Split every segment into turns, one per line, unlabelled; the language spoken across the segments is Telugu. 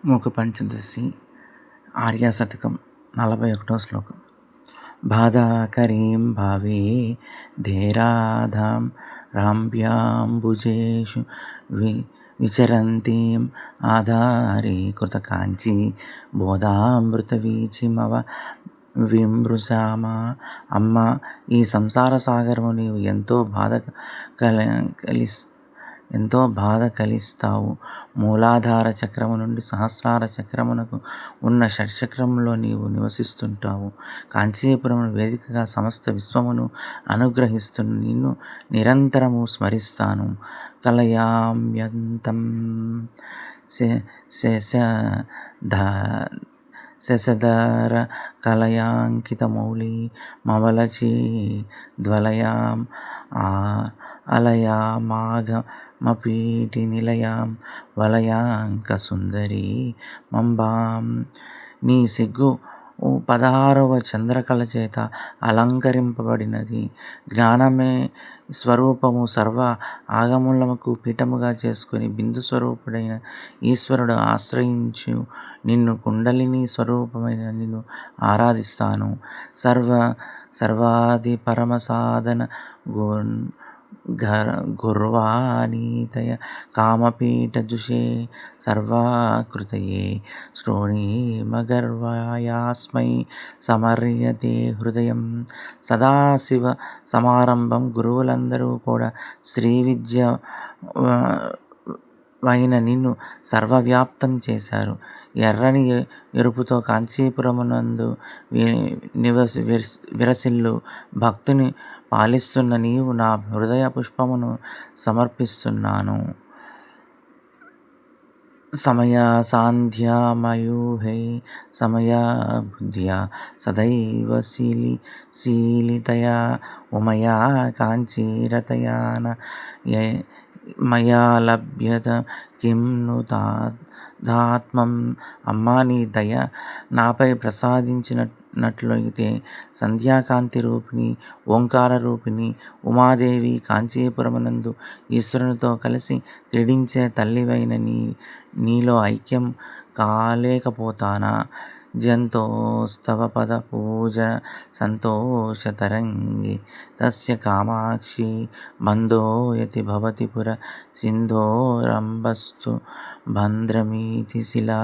మూక పంచదశి ఆర్యాశతకం 41వ శ్లోకం. బాధాకరీం భావే ధేరాధాం రాంభ్యాంబుజేషు విచరంతీం ఆధారీ కృతకాంచీ బోధామృతవీచిమవ విమృశామా. అమ్మ, ఈ సంసార సాగరము నీవు ఎంతో బాధ కలిస్తావు. మూలాధార చక్రము నుండి సహస్రార చక్రమునకు ఉన్న షట్చక్రములో నీవు నివసిస్తుంటావు. కాంచీపురమును వేదికగా సమస్త విశ్వమును అనుగ్రహిస్తున్న నిన్ను నిరంతరము స్మరిస్తాను. కలయామ్యంతం శశధర కలయాంకితమౌళి మవలచి ధ్వలయాం అలయామాగమపీటి నిలయాం వలయాంక సుందరీ మంబాం. నీ సిగ్గు 16వ చంద్రకళ చేత అలంకరింపబడినది. జ్ఞానమే స్వరూపము. సర్వ ఆగములకు పీఠముగా చేసుకుని బిందు స్వరూపుడైన ఈశ్వరుడు ఆశ్రయించు నిన్ను కుండలిని స్వరూపమైన నిన్ను ఆరాధిస్తాను. సర్వాది పరమ సాధన గుర్వాణీతయ కామపీఠజుషే సర్వాకృతయే శ్రోణీమగర్వాయాస్మై సమర్యతే హృదయం. సదాశివ సమారంభం. గురువులందరూ కూడా శ్రీ విద్య వైన నిన్ను సర్వవ్యాప్తం చేశారు. ఎర్రని ఎరుపుతో కాంచీపురమునందు విరసిల్లు భక్తుని పాలిస్తున్న నీవు నా హృదయ పుష్పమును సమర్పిస్తున్నాను. సమయా సాంధ్యామయూహై సమయా బుద్ధ్యా సదైవ శీలితయా ఉమయా కాంచీరతయాన మయా లభ్యత కిం ను తాత్మం. అమ్మా, నీ దయ నాపై ప్రసాదించినట్లయితే సంధ్యాకాంతి రూపిణి, ఓంకార రూపిణి ఉమాదేవి కాంచీపురమునందు ఈశ్వరునితో కలిసి క్రీడించే తల్లివైన నీలో ఐక్యం కాలేకపోతానా? జంతోస్తవ పద పూజ సంతోషతరంగి తస్య కామాక్షి బంధోయతి భవతి పుర సింధోరంబస్తు భంద్రమీతి శిలా.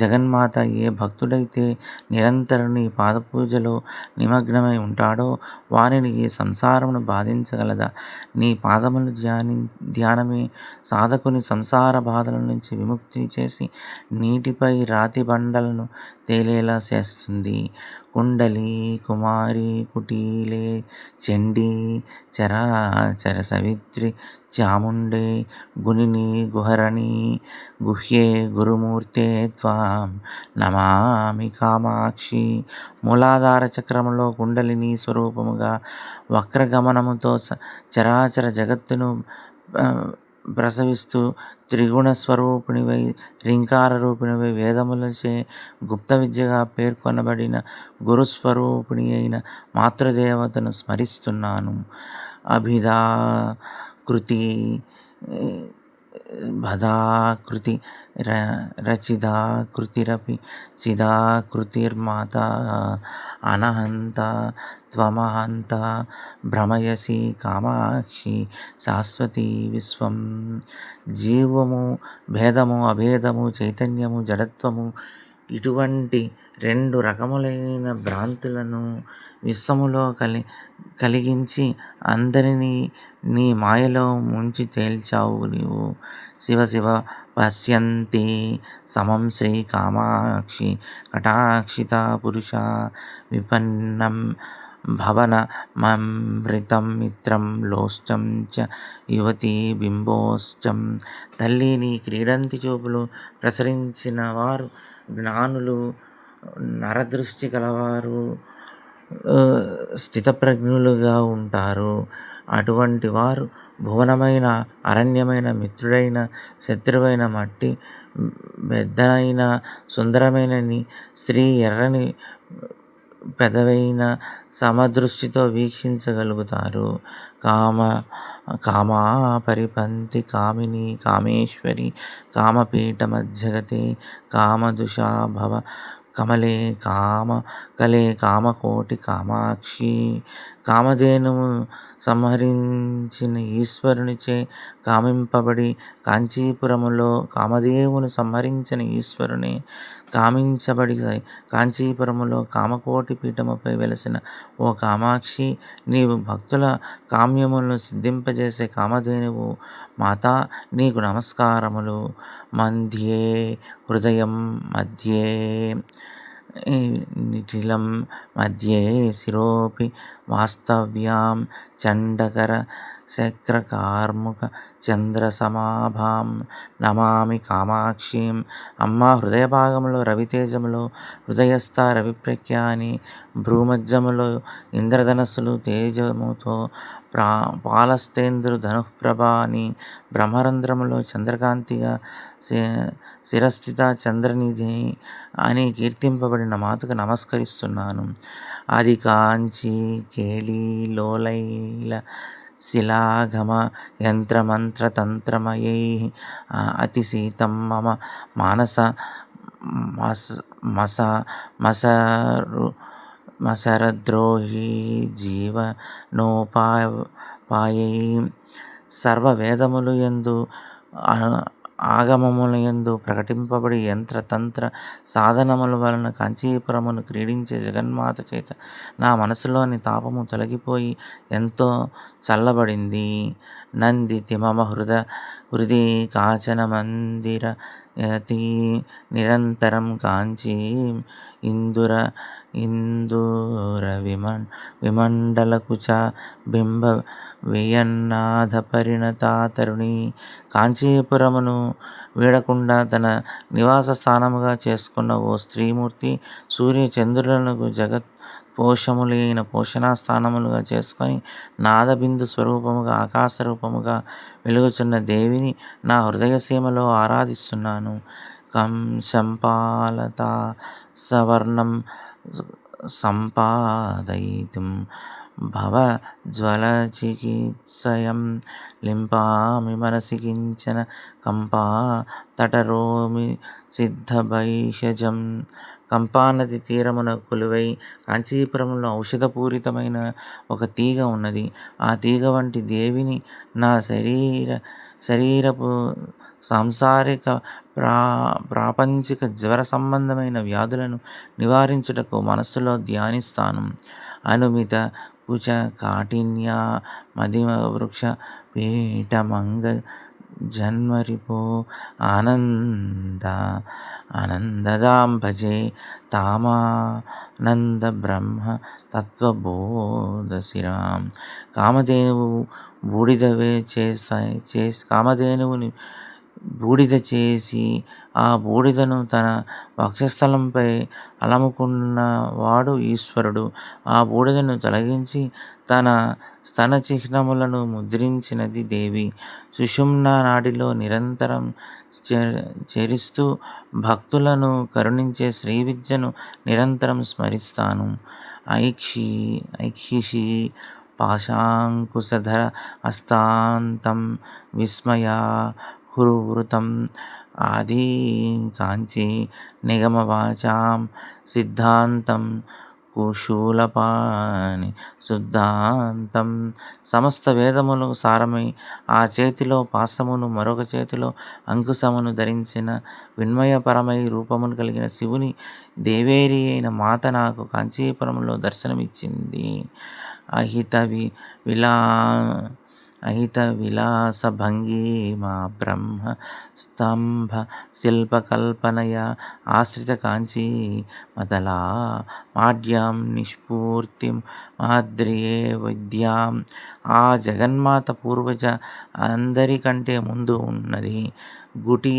జగన్మాత, ఏ భక్తుడైతే నిరంతరం నీ పాదపూజలో నిమగ్నమై ఉంటాడో వారిని ఈ సంసారమును బాధించగలదా? నీ పాదముల ధ్యానమే సాధకుని సంసార బాధల నుంచి విముక్తి చేసి నీటిపై రాతి బండలను తేలేలా చేస్తుంది. కుండలి కుమారి కుటీలే చండీ చరాచర సవిత్రి చాముండే గుణిని గుహరణి గుహ్యే గురుమూర్తే త్వాం నమామి కామాక్షి. మూలాధార చక్రములో కుండలిని స్వరూపముగా వక్రగమనముతో చరాచర జగత్తును ప్రసవిస్తూ త్రిగుణ స్వరూపిణివై రింకార రూపిణివై వేదములచే గుప్త విద్యగా పేర్కొనబడిన గురుస్వరూపిణి అయిన మాతృదేవతను స్మరిస్తున్నాను. అభిధాకృతి బధాకృతి రచిదాకృతిరపి చిదాకృతిర్మాత అనహంత త్వమహంత భ్రమయసి కామాక్షి శాశ్వతి విశ్వం. జీవము, భేదము, అభేదము, చైతన్యము, జడత్వము ఇటువంటి 2 రకములైన భ్రాంతులను విశ్వములో కలిగించి అందరినీ నీ మాయలో ముంచి తేల్చావు నీవు. శివ శివ పశ్యంతి సమం శ్రీ కామాక్షి కటాక్షిత పురుష విపన్నం భవనమమృతం మిత్రం లోష్టం చ యువతి బింబోష్టం. తల్లి, నీ క్రీడంతి చూపులు ప్రసరించిన వారు జ్ఞానులు, నరదృష్టి కలవారు, స్థితప్రజ్ఞులుగా ఉంటారు. అటువంటి వారు భువనమైన, అరణ్యమైన, మిత్రుడైన, శత్రువైన, మట్టి బెద్దనైన, సుందరమైన నీ స్త్రీ ఎర్రని పెదవైన సమదృష్టితో వీక్షించగలుగుతారు. కామ కామా పరిపంతి కామిని కామేశ్వరి కామపీఠ మధ్యగతే కామదుషా భవ కమలే కలే కామకోటి కామాక్షి. కామధేనువు సంహరించిన ఈశ్వరునిచే కామింపబడి కాంచీపురములో కామదేవుని సంహరించిన ఈశ్వరుని కామించబడి కాంచీపురములో కామకోటి పీఠముపై వెలసిన ఓ కామాక్షి, నీవు భక్తుల కామ్యములను సిద్ధింపజేసే కామధేనువు మాతా, నీకు నమస్కారములు. మధ్యే హృదయం మధ్యే నిటిలం మధ్యే శిరోపి వాస్తవ్యాం చండకర శక్రకార్ముక చంద్రసమాభాం నమామి కామాక్షిం. అమ్మ, హృదయ భాగంలో రవితేజములో హృదయస్థ రవిప్రఖ్య అని, భ్రూమధ్యములో ఇంద్రధనస్సులు తేజముతో పాలస్తేంద్రు ధనుఃప్రభ అని, బ్రహ్మరంధ్రములో చంద్రకాంతిగా శిరస్థిత చంద్రనిధి అని కీర్తింపబడిన మాతకు నమస్కరిస్తున్నాను. ఆది కాంచి కేళీ లోలైల శిలాగమ యంత్రమంత్ర తంత్రమయై అతిశీతం మమ మానస మసరద్రోహి జీవనోపాయై. సర్వవేదములు యందు ఆగమముల యందు ప్రకటింపబడి యంత్ర తంత్ర సాధనముల వలన కాంచీపురమును క్రీడించే జగన్మాత చేత నా మనసులోని తాపము తొలగిపోయి ఎంతో చల్లబడింది. నందితి మమ హృది కాచన మందిరయతి నిరంతరం కాంచీ ఇందూర విమండలకుచ బింబ వియన్నాథ పరిణతా తరుణి. కాంచీపురమును వీడకుండా తన నివాస స్థానముగా చేసుకున్న ఓ స్త్రీమూర్తి, సూర్య చంద్రులకు జగత్ పోషములైన పోషణా స్థానములుగా చేసుకొని నాదబిందు స్వరూపముగా ఆకాశరూపముగా వెలుగుచున్న దేవిని నా హృదయసీమలో ఆరాధిస్తున్నాను. శంపాలతా సవర్ణం సంపాదయితుం భవజ్వలచికిత్సయం లింపామి మనసి కించన కంపా తటరోమి సిద్ధభైషజం. కంపానది తీరమున కొలువై కాంచీపురంలో ఔషధపూరితమైన ఒక తీగ ఉన్నది. ఆ తీగ వంటి దేవిని నా శరీరపు సాంసారిక ప్రాపంచిక జ్వర సంబంధమైన వ్యాధులను నివారించుటకు మనస్సులో ధ్యానిస్తాను. అనుమిత కుచ కాఠిన్య మదిమ వృక్ష పీఠమంగ జన్మరిపో ఆనందదాం భజే తామానంద బ్రహ్మ తత్వబోధశిరాం. కామధేనువుని బూడిద చేసి ఆ బూడిదను తన వక్షస్థలంపై అలముకున్నవాడు ఈశ్వరుడు. ఆ బూడిదను తొలగించి తన స్తన చిహ్నములను ముద్రించినది దేవి. సుషుమ్నా నాడిలో నిరంతరం చరిస్తూ భక్తులను కరుణించే శ్రీవిద్యను నిరంతరం స్మరిస్తాను. ఐక్షిషి పాశాంకుశధర హస్తాంతం విస్మయాహుర్వృతం ఆది కాంచీ నిగమవాచాం సిద్ధాంతం కుశూలపాణి శుద్ధాంతం. సమస్త వేదములు సారమై ఆ చేతిలో పాశమును మరొక చేతిలో అంకుశమును ధరించిన విన్మయపరమై రూపమును కలిగిన శివుని దేవేరి అయిన మాత నాకు కాంచీపురంలో దర్శనమిచ్చింది. అహిత విలాస భంగిమా బ్రహ్మ స్తంభ శిల్పకల్పనయ ఆశ్రిత కాంచీ మదలా మాఢ్యాం నిష్పూర్తిం మాద్రియే విద్యాం. ఆ జగన్మాత పూర్వజ అందరికంటే ముందు ఉన్నది. గుటి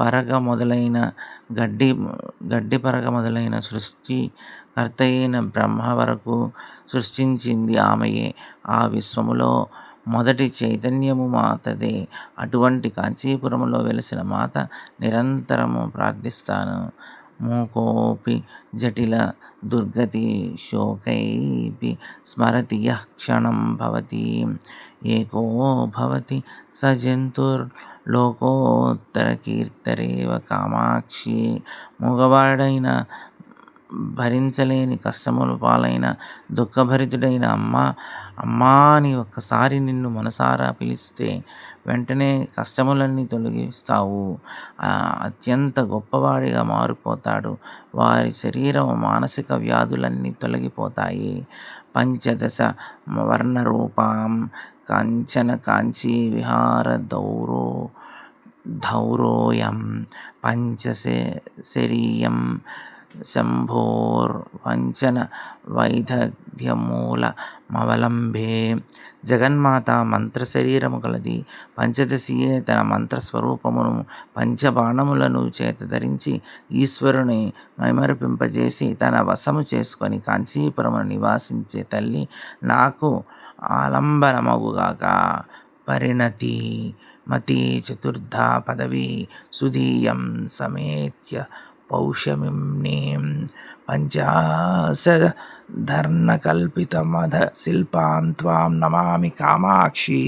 పరగ మొదలైన గడ్డి పరగ మొదలైన సృష్టికర్తయైన బ్రహ్మ వరకు సృష్టించింది ఆమెయే. ఆ విశ్వములో మొదటి చైతన్యము మాతదే. అటువంటి కాంచీపురములో వెలసిన మాత నిరంతరము ప్రార్థిస్తాను. మూకోऽపి జటిల దుర్గతి శోకైః స్మరతి యః క్షణం భవతి ఏకో భవతి స జంతుర్లోకోత్తరకీర్తరేవ కామాక్షి. మూగవాడైన భరించలేని కష్టముల పాలైన దుఃఖభరితుడైన అమ్మా అని ఒక్కసారి నిన్ను మనసారా పిలిస్తే వెంటనే కష్టములన్నీ తొలగిస్తావు. అత్యంత గొప్పవాడిగా మారిపోతాడు. వారి శరీరం మానసిక వ్యాధులన్నీ తొలగిపోతాయి. పంచదశ వర్ణరూపాం కాంచన కాంచీ విహార ధౌరోయం పంచశరీయం శంభోర్వంచన వైదగ్ధ్యమూలమవలంబే. జగన్మాత మంత్ర శరీరము కలది. పంచదశియే తన మంత్ర స్వరూపమును. పంచబాణములను చేత ధరించి ఈశ్వరుని మైమరిపింపజేసి తన వశము చేసుకొని కాంచీపురమును నివాసించే తల్లి నాకు ఆలంబనమగుగాక. పరిణతి మతి చతుర్థా పదవీ సుధీయం సమేత్య పౌషమిమ్నీం పంచాశదర్ణకల్పితమధ శిల్పాం త్వాం నమామి కామాక్షి.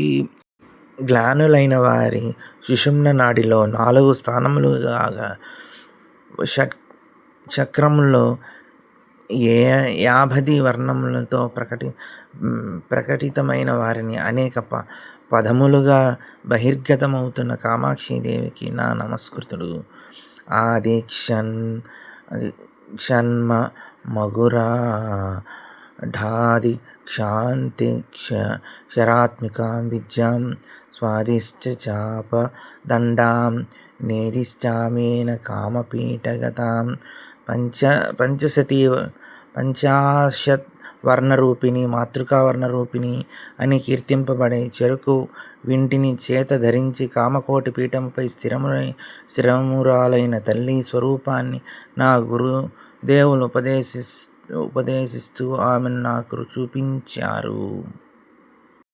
గ్లానులైన వారి సుషుమ్న నాడిలో 4 స్థానములుగా చక్రములో 50 వర్ణములతో ప్రకటితమైన వారిని అనేక పదములుగా బహిర్గతమవుతున్న కామాక్షీదేవికి నా నమస్కృతులు. ఆదిక్షన్మ మగురాఢాది క్షాంతి క్షరాత్మికాం విద్యాం స్వాదిశ్చాపదండాం నేదిశ్చామేన కామపీఠగతాం పంచాశత్ వర్ణరూపిణి మాతృకా వర్ణరూపిణి అని కీర్తింపబడే చెరుకు వింటిని చేత ధరించి కామకోటి పీఠంపై స్థిరమురాలైన తల్లి స్వరూపాన్ని నా గురుదేవులు ఉపదేశిస్తూ ఆమెను నాకు చూపించారు.